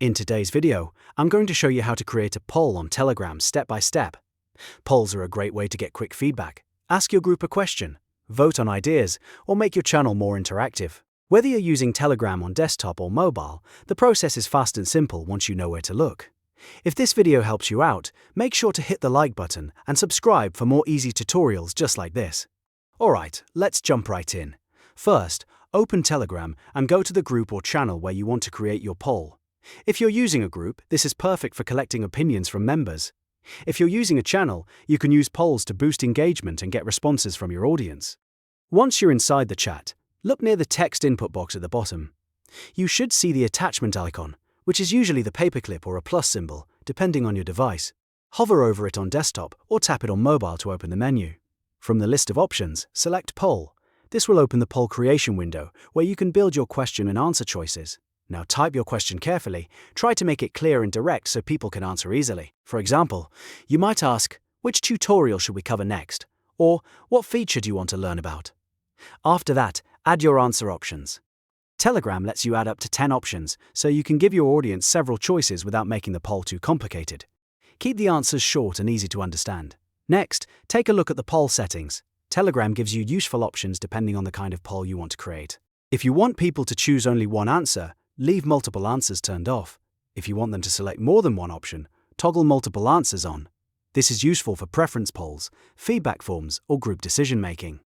In today's video, I'm going to show you how to create a poll on Telegram step by step. Polls are a great way to get quick feedback, ask your group a question, vote on ideas, or make your channel more interactive. Whether you're using Telegram on desktop or mobile, the process is fast and simple once you know where to look. If this video helps you out, make sure to hit the like button and subscribe for more easy tutorials just like this. Alright, let's jump right in. First, open Telegram and go to the group or channel where you want to create your poll. If you're using a group, this is perfect for collecting opinions from members. If you're using a channel, you can use polls to boost engagement and get responses from your audience. Once you're inside the chat, look near the text input box at the bottom. You should see the attachment icon, which is usually the paperclip or a plus symbol, depending on your device. Hover over it on desktop or tap it on mobile to open the menu. From the list of options, select Poll. This will open the poll creation window, where you can build your question and answer choices. Now type your question carefully, try to make it clear and direct so people can answer easily. For example, you might ask, which tutorial should we cover next? Or, what feature do you want to learn about? After that, add your answer options. Telegram lets you add up to 10 options, so you can give your audience several choices without making the poll too complicated. Keep the answers short and easy to understand. Next, take a look at the poll settings. Telegram gives you useful options depending on the kind of poll you want to create. If you want people to choose only one answer, leave multiple answers turned off. If you want them to select more than one option, toggle multiple answers on. This is useful for preference polls, feedback forms, or group decision-making.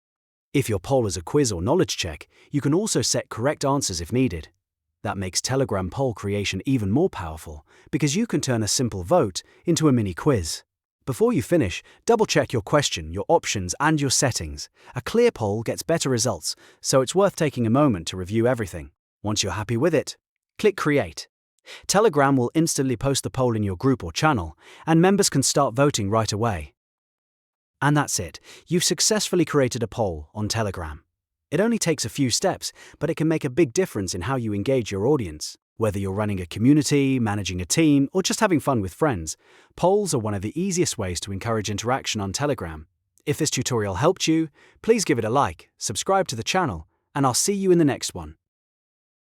If your poll is a quiz or knowledge check, you can also set correct answers if needed. That makes Telegram poll creation even more powerful, because you can turn a simple vote into a mini quiz. Before you finish, double-check your question, your options, and your settings. A clear poll gets better results, so it's worth taking a moment to review everything. Once you're happy with it, click Create. Telegram will instantly post the poll in your group or channel, and members can start voting right away. And that's it. You've successfully created a poll on Telegram. It only takes a few steps, but it can make a big difference in how you engage your audience. Whether you're running a community, managing a team, or just having fun with friends, polls are one of the easiest ways to encourage interaction on Telegram. If this tutorial helped you, please give it a like, subscribe to the channel, and I'll see you in the next one.